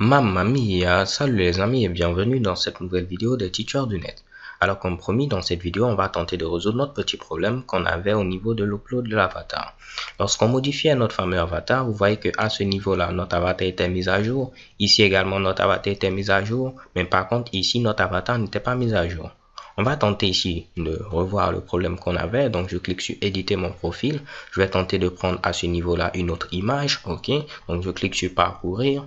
Mamma mia, salut les amis et bienvenue dans cette nouvelle vidéo de Teacher du Net. Alors comme promis, dans cette vidéo, on va tenter de résoudre notre petit problème qu'on avait au niveau de l'upload de l'avatar. Lorsqu'on modifiait notre fameux avatar, vous voyez que à ce niveau-là, notre avatar était mis à jour. Ici également, notre avatar était mis à jour. Mais par contre, ici, notre avatar n'était pas mis à jour. On va tenter ici de revoir le problème qu'on avait. Donc, je clique sur éditer mon profil. Je vais tenter de prendre à ce niveau-là une autre image. OK. Donc, je clique sur parcourir.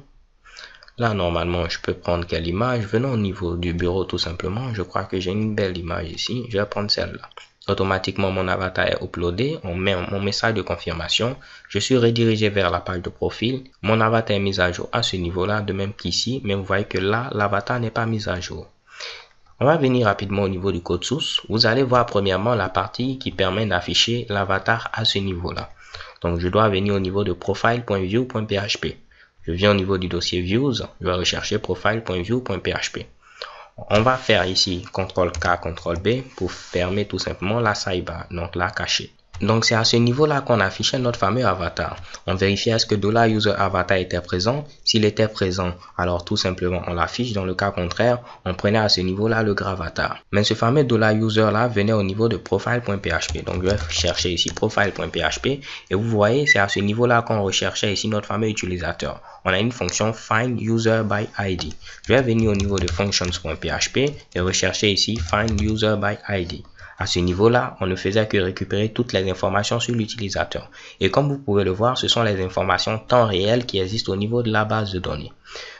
Là, normalement, je peux prendre quelle image? Venons au niveau du bureau tout simplement. Je crois que j'ai une belle image ici. Je vais prendre celle-là. Automatiquement, mon avatar est uploadé. On met mon message de confirmation. Je suis redirigé vers la page de profil. Mon avatar est mis à jour à ce niveau-là, de même qu'ici. Mais vous voyez que là, l'avatar n'est pas mis à jour. On va venir rapidement au niveau du code source. Vous allez voir premièrement la partie qui permet d'afficher l'avatar à ce niveau-là. Donc, je dois venir au niveau de profile.view.php. Je viens au niveau du dossier Views, je vais rechercher profile.view.php. On va faire ici CTRL-K, CTRL-B pour fermer tout simplement la sidebar, donc la cacher. Donc c'est à ce niveau-là qu'on affichait notre fameux avatar. On vérifiait est-ce que $user_avatar était présent. S'il était présent, alors tout simplement on l'affiche. Dans le cas contraire, on prenait à ce niveau-là le gravatar. Mais ce fameux $user là venait au niveau de profile.php. Donc je vais chercher ici profile.php et vous voyez c'est à ce niveau-là qu'on recherchait ici notre fameux utilisateur. On a une fonction find user by ID. Je vais venir au niveau de functions.php et rechercher ici find user by ID. À ce niveau-là, on ne faisait que récupérer toutes les informations sur l'utilisateur. Et comme vous pouvez le voir, ce sont les informations temps réel qui existent au niveau de la base de données.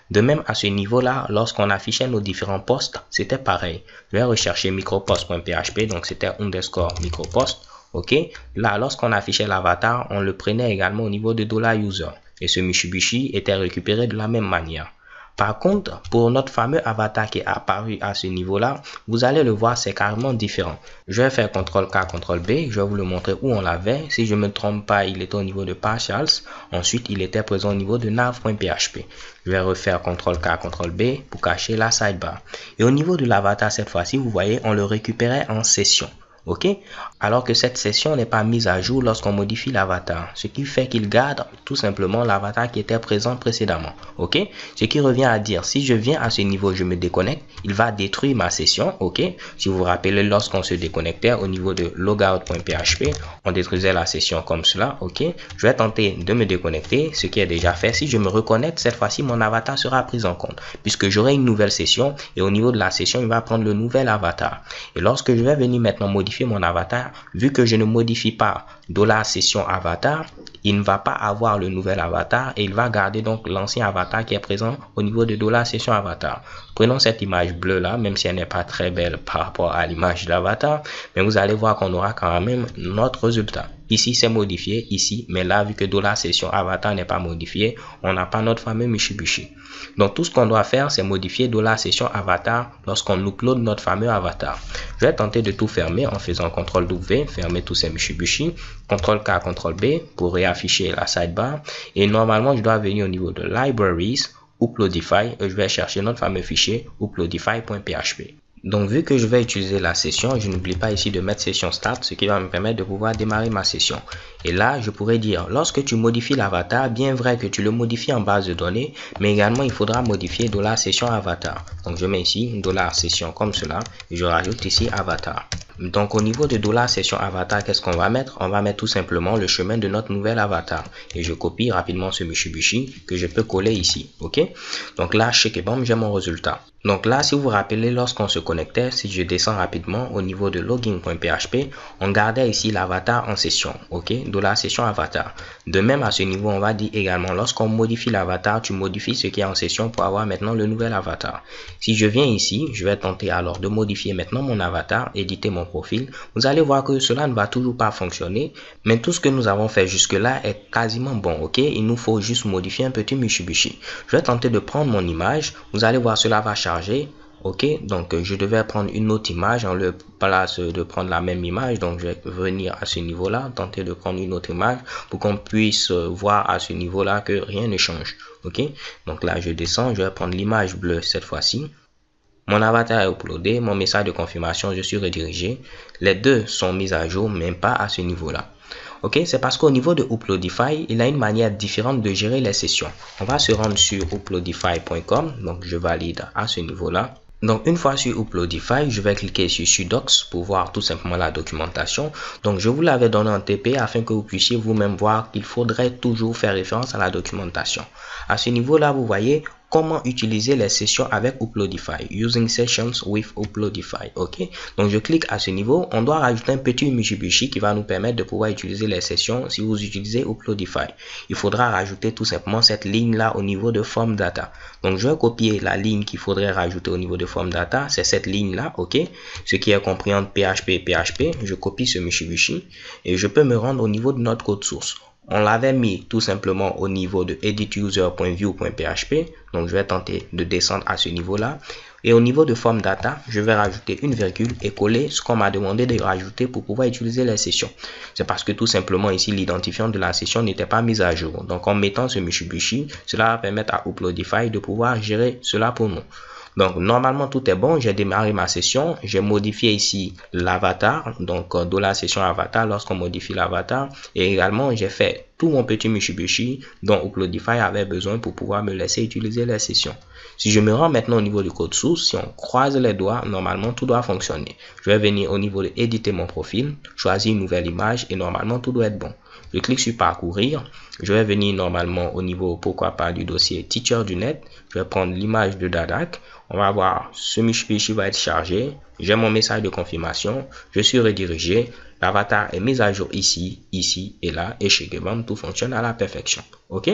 De même, à ce niveau-là, lorsqu'on affichait nos différents postes, c'était pareil. Je vais rechercher micropost.php, donc c'était underscore micropost. OK. Là, lorsqu'on affichait l'avatar, on le prenait également au niveau de $user. Et ce Mitsubishi était récupéré de la même manière. Par contre, pour notre fameux avatar qui est apparu à ce niveau-là, vous allez le voir, c'est carrément différent. Je vais faire CTRL-K, CTRL-B, je vais vous le montrer où on l'avait. Si je ne me trompe pas, il était au niveau de partials. Ensuite, il était présent au niveau de nav.php. Je vais refaire CTRL-K, CTRL-B pour cacher la sidebar. Et au niveau de l'avatar, cette fois-ci, vous voyez, on le récupérait en session. OK, alors que cette session n'est pas mise à jour lorsqu'on modifie l'avatar, ce qui fait qu'il garde tout simplement l'avatar qui était présent précédemment. OK, ce qui revient à dire, si je viens à ce niveau, je me déconnecte, il va détruire ma session. OK, si vous vous rappelez, lorsqu'on se déconnectait au niveau de logout.php, on détruisait la session comme cela. OK, je vais tenter de me déconnecter, ce qui est déjà fait. Si je me reconnecte, cette fois-ci mon avatar sera pris en compte puisque j'aurai une nouvelle session et au niveau de la session, il va prendre le nouvel avatar. Et lorsque je vais venir maintenant modifier mon avatar, vu que je ne modifie pas $session avatar, il ne va pas avoir le nouvel avatar et il va garder donc l'ancien avatar qui est présent au niveau de $session avatar. Prenons cette image bleue là, même si elle n'est pas très belle par rapport à l'image de l'avatar, mais vous allez voir qu'on aura quand même notre résultat. Ici c'est modifié, ici, mais là vu que $session avatar n'est pas modifié, on n'a pas notre fameux Mitsubishi. Donc tout ce qu'on doit faire, c'est modifier $session avatar lorsqu'on upload notre fameux avatar. Je vais tenter de tout fermer en faisant CTRL-W, fermer tous ces Mitsubishi, CTRL-K, CTRL-B pour réafficher la sidebar. Et normalement, je dois venir au niveau de Libraries, Uploadify, et je vais chercher notre fameux fichier uploadify.php. Donc, vu que je vais utiliser la session, je n'oublie pas ici de mettre session start, ce qui va me permettre de pouvoir démarrer ma session. Et là, je pourrais dire, lorsque tu modifies l'avatar, bien vrai que tu le modifies en base de données, mais également il faudra modifier $session avatar. Donc, je mets ici $session comme cela, et je rajoute ici avatar. Donc, au niveau de $session avatar, qu'est-ce qu'on va mettre? On va mettre tout simplement le chemin de notre nouvel avatar. Et je copie rapidement ce Mitsubishi que je peux coller ici. OK? Donc là, check et bam, j'ai mon résultat. Donc là, si vous vous rappelez, lorsqu'on se connectait, si je descends rapidement au niveau de login.php, on gardait ici l'avatar en session. OK? $session avatar. De même, à ce niveau, on va dire également, lorsqu'on modifie l'avatar, tu modifies ce qui est en session pour avoir maintenant le nouvel avatar. Si je viens ici, je vais tenter alors de modifier maintenant mon avatar, éditer mon profil. Vous allez voir que cela ne va toujours pas fonctionner, mais tout ce que nous avons fait jusque-là est quasiment bon. OK? Il nous faut juste modifier un petit Mitsubishi. Je vais tenter de prendre mon image. Vous allez voir, cela va charger. OK, donc je devais prendre une autre image en le place de prendre la même image. Donc je vais venir à ce niveau là, tenter de prendre une autre image pour qu'on puisse voir à ce niveau là que rien ne change. OK, donc là je descends, je vais prendre l'image bleue cette fois-ci. Mon avatar est uploadé, mon message de confirmation, je suis redirigé. Les deux sont mis à jour, mais pas à ce niveau-là. Ok, c'est parce qu'au niveau de Uploadify, il a une manière différente de gérer les sessions. On va se rendre sur uploadify.com, donc je valide à ce niveau-là. Donc une fois sur Uploadify, je vais cliquer sur Sudocs pour voir tout simplement la documentation. Donc je vous l'avais donné en TP afin que vous puissiez vous-même voir qu'il faudrait toujours faire référence à la documentation. À ce niveau-là, vous voyez comment utiliser les sessions avec Uploadify. Using sessions with Uploadify. Ok. Donc je clique à ce niveau. On doit rajouter un petit Mitsubishi qui va nous permettre de pouvoir utiliser les sessions si vous utilisez Uploadify. Il faudra rajouter tout simplement cette ligne-là au niveau de Form Data. Donc je vais copier la ligne qu'il faudrait rajouter au niveau de Form Data. C'est cette ligne-là. Ok. Ce qui est compris entre PHP et PHP. Je copie ce Mitsubishi et je peux me rendre au niveau de notre code source. On l'avait mis tout simplement au niveau de edituser.view.php. Donc, je vais tenter de descendre à ce niveau-là. Et au niveau de Form Data, je vais rajouter une virgule et coller ce qu'on m'a demandé de rajouter pour pouvoir utiliser les sessions. C'est parce que tout simplement ici, l'identifiant de la session n'était pas mis à jour. Donc, en mettant ce Mitsubishi, cela va permettre à Uploadify de pouvoir gérer cela pour nous. Donc, normalement, tout est bon. J'ai démarré ma session. J'ai modifié ici l'avatar. Donc, de la session avatar lorsqu'on modifie l'avatar. Et également, j'ai fait tout mon petit Mitsubishi dont Uploadify avait besoin pour pouvoir me laisser utiliser les sessions. Si je me rends maintenant au niveau du code source, si on croise les doigts, normalement, tout doit fonctionner. Je vais venir au niveau de éditer mon profil, choisir une nouvelle image et normalement, tout doit être bon. Je clique sur parcourir. Je vais venir normalement au niveau, pourquoi pas, du dossier Teacher du net. Je vais prendre l'image de Dadak. On va voir, ce Mitsubishi va être chargé. J'ai mon message de confirmation. Je suis redirigé. L'avatar est mis à jour ici, ici et là. Et chez Gebam, tout fonctionne à la perfection. OK?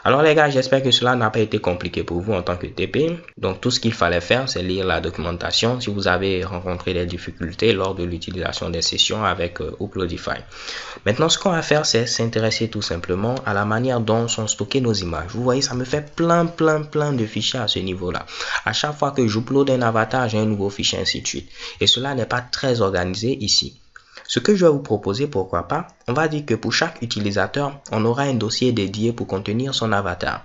Alors les gars, j'espère que cela n'a pas été compliqué pour vous en tant que TP. Donc tout ce qu'il fallait faire, c'est lire la documentation si vous avez rencontré des difficultés lors de l'utilisation des sessions avec Uploadify. Maintenant, ce qu'on va faire, c'est s'intéresser tout simplement à la manière dont sont stockées nos images. Vous voyez, ça me fait plein de fichiers à ce niveau-là. À chaque fois que j'upload un avatar, j'ai un nouveau fichier, ainsi de suite. Et cela n'est pas très organisé ici. Ce que je vais vous proposer, pourquoi pas, on va dire que pour chaque utilisateur, on aura un dossier dédié pour contenir son avatar.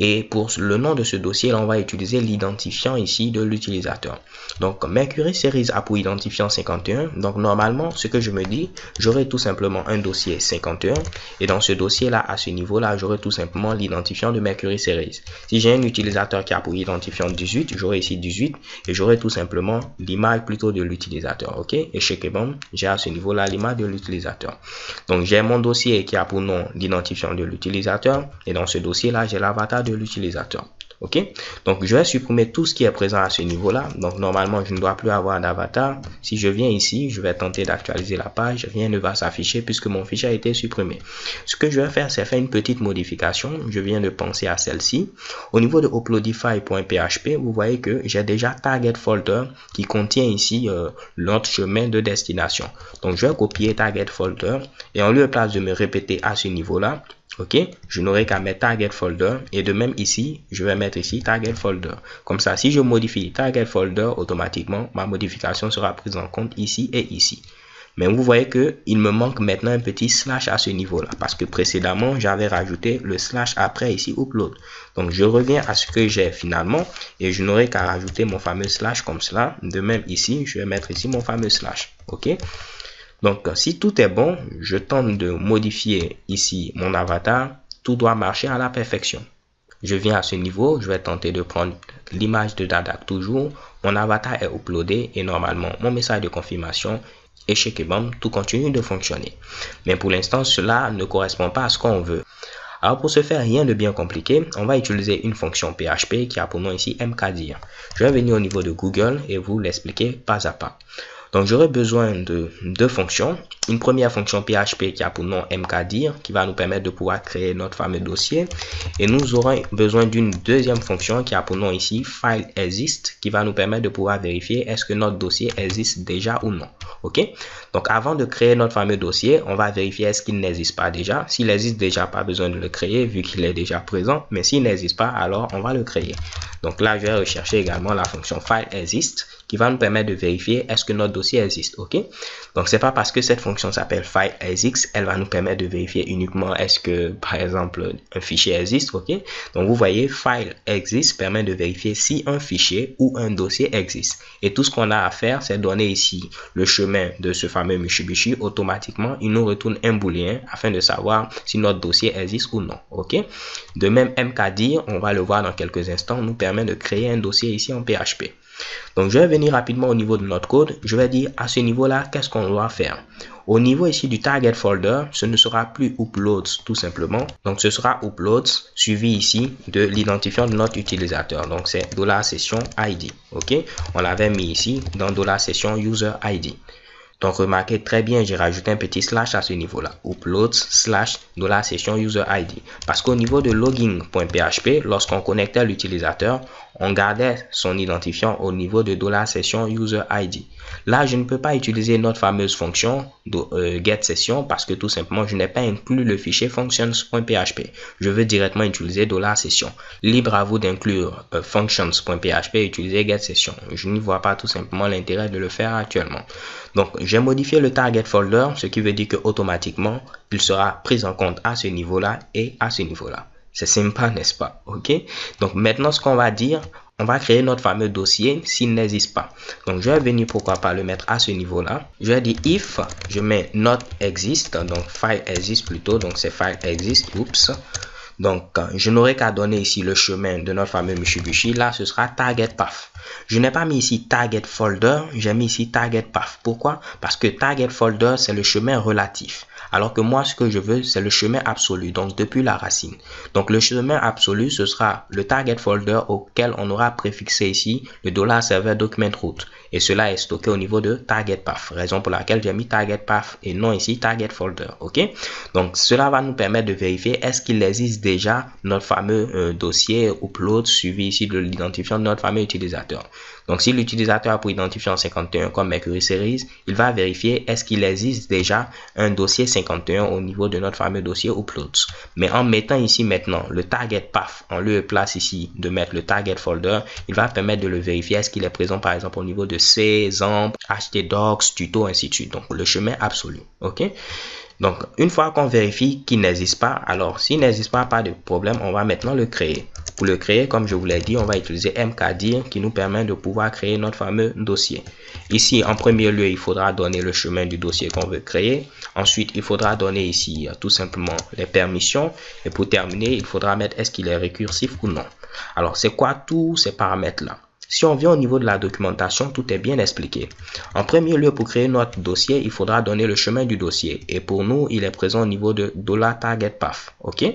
Et pour le nom de ce dossier, là, on va utiliser l'identifiant ici de l'utilisateur. Donc, Mercury Series a pour identifiant 51. Donc, normalement, ce que je me dis, j'aurai tout simplement un dossier 51. Et dans ce dossier-là, à ce niveau-là, j'aurai tout simplement l'identifiant de Mercury Series. Si j'ai un utilisateur qui a pour identifiant 18, j'aurai ici 18. Et j'aurai tout simplement l'image plutôt de l'utilisateur. OK? Et chez Kebam, j'ai à ce niveau-là l'image de l'utilisateur. Donc, j'ai mon dossier qui a pour nom l'identifiant de l'utilisateur. Et dans ce dossier-là, j'ai l'avatar de l'utilisateur. OK, donc je vais supprimer tout ce qui est présent à ce niveau là. Donc normalement je ne dois plus avoir d'avatar. Si je viens ici, je vais tenter d'actualiser la page, rien ne va s'afficher puisque mon fichier a été supprimé. Ce que je vais faire, c'est faire une petite modification. Je viens de penser à celle-ci. Au niveau de uploadify.php, vous voyez que j'ai déjà target folder qui contient ici notre chemin de destination. Donc je vais copier target folder et en lieu et place de me répéter à ce niveau là, OK, je n'aurai qu'à mettre target folder et de même ici, je vais mettre ici target folder. Comme ça, si je modifie target folder, automatiquement, ma modification sera prise en compte ici et ici. Mais vous voyez que il me manque maintenant un petit slash à ce niveau-là parce que précédemment, j'avais rajouté le slash après ici upload. Donc, je reviens à ce que j'ai finalement et je n'aurai qu'à rajouter mon fameux slash comme cela. De même ici, je vais mettre ici mon fameux slash. OK. Donc, si tout est bon, je tente de modifier ici mon avatar. Tout doit marcher à la perfection. Je viens à ce niveau, je vais tenter de prendre l'image de Dadak toujours. Mon avatar est uploadé et normalement, mon message de confirmation et chez Kebam, tout continue de fonctionner. Mais pour l'instant, cela ne correspond pas à ce qu'on veut. Alors pour ce faire, rien de bien compliqué, on va utiliser une fonction PHP qui a pour nom ici mkdir. Je vais venir au niveau de Google et vous l'expliquer pas à pas. Donc, j'aurai besoin de deux fonctions. Une première fonction PHP qui a pour nom mkdir qui va nous permettre de pouvoir créer notre fameux dossier. Et nous aurons besoin d'une deuxième fonction qui a pour nom ici fileExist qui va nous permettre de pouvoir vérifier est-ce que notre dossier existe déjà ou non. OK? Donc, avant de créer notre fameux dossier, on va vérifier est-ce qu'il n'existe pas déjà. S'il existe déjà, pas besoin de le créer vu qu'il est déjà présent. Mais s'il n'existe pas, alors on va le créer. Donc là, je vais rechercher également la fonction fileExist qui va nous permettre de vérifier est-ce que notre dossier existe. Ok, donc c'est pas parce que cette fonction s'appelle file exist, elle va nous permettre de vérifier uniquement est-ce que par exemple un fichier existe. Ok, donc vous voyez, file exist permet de vérifier si un fichier ou un dossier existe, et tout ce qu'on a à faire c'est donner ici le chemin de ce fameux Mitsubishi. Automatiquement il nous retourne un booléen afin de savoir si notre dossier existe ou non. Ok, de même mkdir, on va le voir dans quelques instants, nous permet de créer un dossier ici en PHP. Donc je vais venir rapidement au niveau de notre code. Je vais dire à ce niveau là qu'est-ce qu'on doit faire. Au niveau ici du target folder, ce ne sera plus uploads tout simplement. Donc ce sera uploads suivi ici de l'identifiant de notre utilisateur. Donc c'est $session ID. Ok, on l'avait mis ici dans $session user ID. Donc remarquez très bien, j'ai rajouté un petit slash à ce niveau-là, uploads slash $session user ID. Parce qu'au niveau de login.php, lorsqu'on connectait l'utilisateur, on gardait son identifiant au niveau de $session user ID. Là, je ne peux pas utiliser notre fameuse fonction de getSession parce que tout simplement, je n'ai pas inclus le fichier functions.php. Je veux directement utiliser $session. Libre à vous d'inclure functions.php et utiliser getSession. Je n'y vois pas tout simplement l'intérêt de le faire actuellement. Donc, j'ai modifié le target folder, ce qui veut dire que automatiquement, il sera pris en compte à ce niveau-là et à ce niveau-là. C'est sympa, n'est-ce pas? Ok. Donc maintenant, ce qu'on va dire, on va créer notre fameux dossier s'il n'existe pas. Donc je vais venir, pourquoi pas, le mettre à ce niveau-là. Je vais dire if, je mets not exist, donc file exist plutôt, donc c'est file exist, oups. Donc je n'aurai qu'à donner ici le chemin de notre fameux Mitsubishi. Là, ce sera target path. Je n'ai pas mis ici target folder, j'ai mis ici target path. Pourquoi? Parce que target folder, c'est le chemin relatif. Alors que moi, ce que je veux, c'est le chemin absolu, donc depuis la racine. Donc le chemin absolu, ce sera le target folder auquel on aura préfixé ici le $server document root. Et cela est stocké au niveau de target path. Raison pour laquelle j'ai mis target path et non ici target folder. Ok? Donc cela va nous permettre de vérifier est-ce qu'il existe déjà notre fameux dossier upload suivi ici de l'identifiant de notre fameux utilisateur. Donc si l'utilisateur a pour identifiant 51 comme Mercury Series, il va vérifier est-ce qu'il existe déjà un dossier 51 au niveau de notre fameux dossier uploads. Mais en mettant ici maintenant le target path en lieu et place ici de mettre le target folder, il va permettre de le vérifier est-ce qu'il est présent par exemple au niveau de C, XAMPP, htdocs, tuto, ainsi de suite. Donc le chemin absolu. Ok? Donc une fois qu'on vérifie qu'il n'existe pas, alors s'il n'existe pas de problème, on va maintenant le créer. Pour le créer, comme je vous l'ai dit, on va utiliser mkdir qui nous permet de pouvoir créer notre fameux dossier. Ici, en premier lieu, il faudra donner le chemin du dossier qu'on veut créer. Ensuite, il faudra donner ici tout simplement les permissions. Et pour terminer, il faudra mettre est-ce qu'il est récursif ou non. Alors, c'est quoi tous ces paramètres-là? Si on vient au niveau de la documentation, tout est bien expliqué. En premier lieu, pour créer notre dossier, il faudra donner le chemin du dossier. Et pour nous, il est présent au niveau de $targetPath. OK?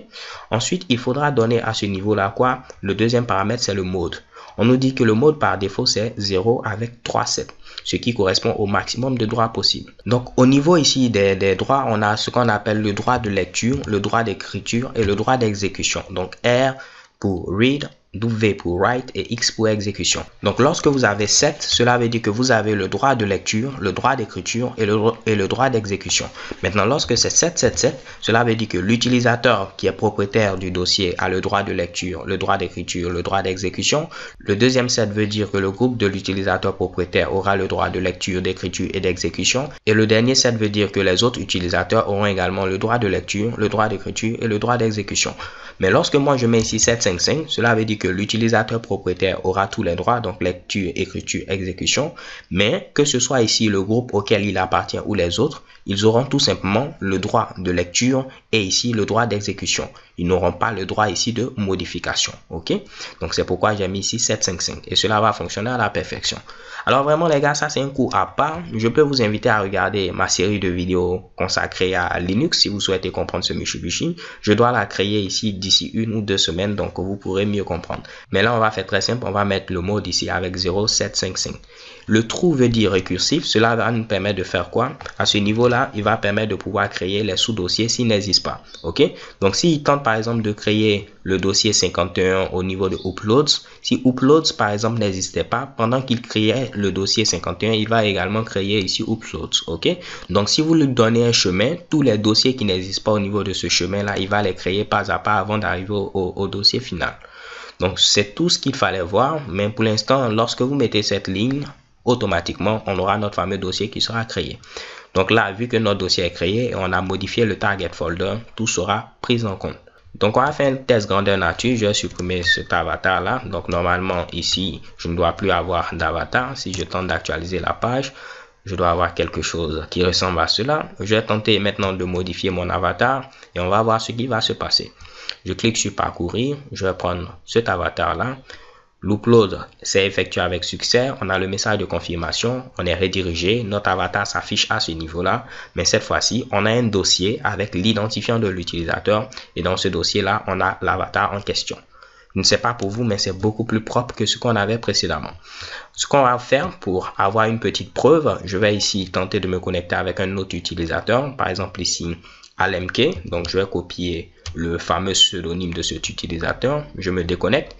Ensuite, il faudra donner à ce niveau-là quoi? Le deuxième paramètre, c'est le mode. On nous dit que le mode par défaut, c'est 0 avec 3 sets, ce qui correspond au maximum de droits possibles. Donc, au niveau ici des droits, on a ce qu'on appelle le droit de lecture, le droit d'écriture et le droit d'exécution. Donc, R pour read, W pour write et X pour exécution. Donc lorsque vous avez 7, cela veut dire que vous avez le droit de lecture, le droit d'écriture et le droit d'exécution. Maintenant, lorsque c'est 7, cela veut dire que l'utilisateur qui est propriétaire du dossier a le droit de lecture, le droit d'écriture, le droit d'exécution. Le deuxième set veut dire que le groupe de l'utilisateur propriétaire aura le droit de lecture, d'écriture et d'exécution. Et le dernier set veut dire que les autres utilisateurs auront également le droit de lecture, le droit d'écriture et le droit d'exécution. Mais lorsque moi je mets ici 755, cela veut dire que l'utilisateur propriétaire aura tous les droits, donc lecture, écriture, exécution, mais que ce soit ici le groupe auquel il appartient ou les autres, ils auront tout simplement le droit de lecture et ici le droit d'exécution. Ils n'auront pas le droit ici de modification. Ok? Donc c'est pourquoi j'ai mis ici 755 et cela va fonctionner à la perfection. Alors vraiment les gars, ça c'est un cours à part. Je peux vous inviter à regarder ma série de vidéos consacrée à Linux si vous souhaitez comprendre ce Mitsubishi. Je dois la créer ici d'ici 1 ou 2 semaines, donc vous pourrez mieux comprendre. Mais là on va faire très simple, on va mettre le mode ici avec 0755. Le true veut dire récursif, cela va nous permettre de faire quoi? À ce niveau-là, il va permettre de pouvoir créer les sous-dossiers s'ils n'existent pas. Ok? Donc s'il tente par exemple de créer le dossier 51 au niveau de uploads, si uploads par exemple n'existait pas, pendant qu'il créait le dossier 51, il va également créer ici uploads. Ok? Donc si vous lui donnez un chemin, tous les dossiers qui n'existent pas au niveau de ce chemin-là, il va les créer pas à pas avant d'arriver au dossier final. Donc c'est tout ce qu'il fallait voir, mais pour l'instant, lorsque vous mettez cette ligne, automatiquement, on aura notre fameux dossier qui sera créé. Donc là, vu que notre dossier est créé et on a modifié le target folder, tout sera pris en compte. Donc on va faire un test grandeur nature. Je vais supprimer cet avatar là. Donc normalement ici, je ne dois plus avoir d'avatar. Si je tente d'actualiser la page, je dois avoir quelque chose qui ressemble à cela. Je vais tenter maintenant de modifier mon avatar et on va voir ce qui va se passer. Je clique sur parcourir. Je vais prendre cet avatar là. L'upload s'est effectué avec succès. On a le message de confirmation. On est redirigé. Notre avatar s'affiche à ce niveau-là. Mais cette fois-ci, on a un dossier avec l'identifiant de l'utilisateur. Et dans ce dossier-là, on a l'avatar en question. Je ne sais pas pour vous, mais c'est beaucoup plus propre que ce qu'on avait précédemment. Ce qu'on va faire pour avoir une petite preuve, je vais ici tenter de me connecter avec un autre utilisateur. Par exemple ici, ALMK. Donc, je vais copier le fameux pseudonyme de cet utilisateur. Je me déconnecte.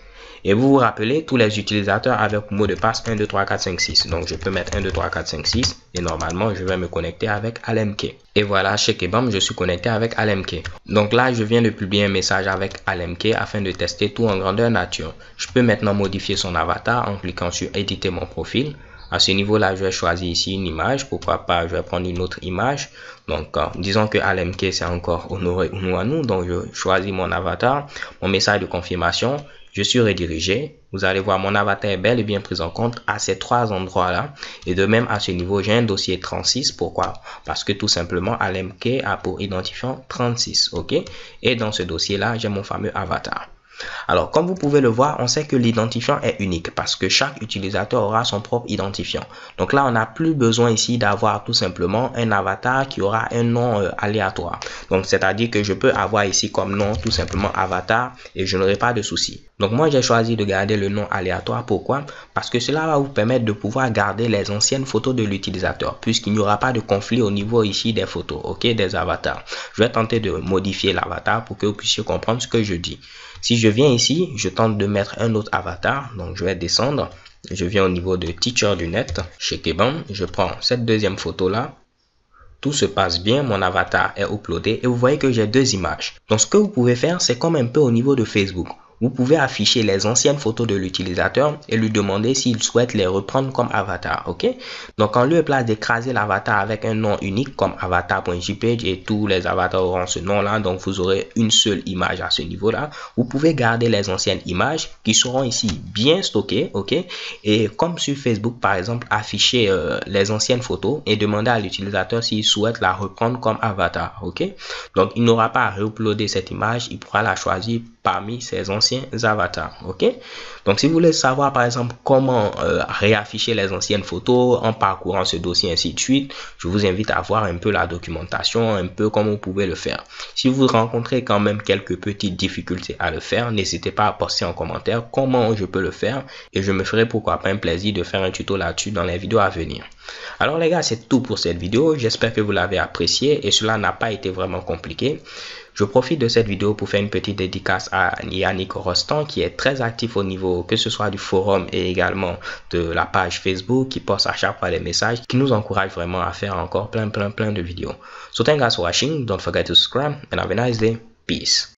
Et vous vous rappelez, tous les utilisateurs avaient pour mot de passe 1, 2, 3, 4, 5, 6. Donc, je peux mettre 1, 2, 3, 4, 5, 6. Et normalement, je vais me connecter avec ALMK. Et voilà, chez Kebam, je suis connecté avec ALMK. Donc là, je viens de publier un message avec ALMK afin de tester tout en grandeur nature. Je peux maintenant modifier son avatar en cliquant sur éditer mon profil. À ce niveau-là, je vais choisir ici une image. Pourquoi pas, je vais prendre une autre image. Donc, disons que ALMK, c'est encore Honoré Unouanou. Donc, je choisis mon avatar, mon message de confirmation. Je suis redirigé. Vous allez voir, mon avatar est bel et bien pris en compte à ces trois endroits-là. Et de même, à ce niveau, j'ai un dossier 36. Pourquoi? Parce que tout simplement, ALMK a pour identifiant 36. OK? Et dans ce dossier-là, j'ai mon fameux avatar. Alors, comme vous pouvez le voir, on sait que l'identifiant est unique parce que chaque utilisateur aura son propre identifiant. Donc là, on n'a plus besoin ici d'avoir tout simplement un avatar qui aura un nom aléatoire. Donc, c'est-à-dire que je peux avoir ici comme nom tout simplement avatar et je n'aurai pas de souci. Donc, moi, j'ai choisi de garder le nom aléatoire. Pourquoi? Parce que cela va vous permettre de pouvoir garder les anciennes photos de l'utilisateur puisqu'il n'y aura pas de conflit au niveau ici des photos, ok, des avatars. Je vais tenter de modifier l'avatar pour que vous puissiez comprendre ce que je dis. Si je viens ici, je tente de mettre un autre avatar. Donc, je vais descendre. Je viens au niveau de Teacher du Net. Chez Kebam, je prends cette deuxième photo-là. Tout se passe bien. Mon avatar est uploadé. Et vous voyez que j'ai deux images. Donc, ce que vous pouvez faire, c'est comme un peu au niveau de Facebook. Vous pouvez afficher les anciennes photos de l'utilisateur et lui demander s'il souhaite les reprendre comme avatar, ok? Donc, en lieu et place d'écraser l'avatar avec un nom unique comme avatar.jpg et tous les avatars auront ce nom-là, donc vous aurez une seule image à ce niveau-là. Vous pouvez garder les anciennes images qui seront ici bien stockées, ok? Et comme sur Facebook, par exemple, afficher les anciennes photos et demander à l'utilisateur s'il souhaite la reprendre comme avatar, ok? Donc, il n'aura pas à réuploader cette image, il pourra la choisir parmi ses anciens avatars, ok? Donc, si vous voulez savoir, par exemple, comment réafficher les anciennes photos en parcourant ce dossier, ainsi de suite, je vous invite à voir un peu la documentation, un peu comment vous pouvez le faire. Si vous rencontrez quand même quelques petites difficultés à le faire, n'hésitez pas à poster en commentaire comment je peux le faire et je me ferai pourquoi pas un plaisir de faire un tuto là-dessus dans les vidéos à venir. Alors les gars, c'est tout pour cette vidéo. J'espère que vous l'avez apprécié et cela n'a pas été vraiment compliqué. Je profite de cette vidéo pour faire une petite dédicace à Yannick Rostand qui est très actif au niveau que ce soit du forum et également de la page Facebook qui poste à chaque fois les messages qui nous encourage vraiment à faire encore plein de vidéos. So thank you guys for watching. Don't forget to subscribe and have a nice day. Peace.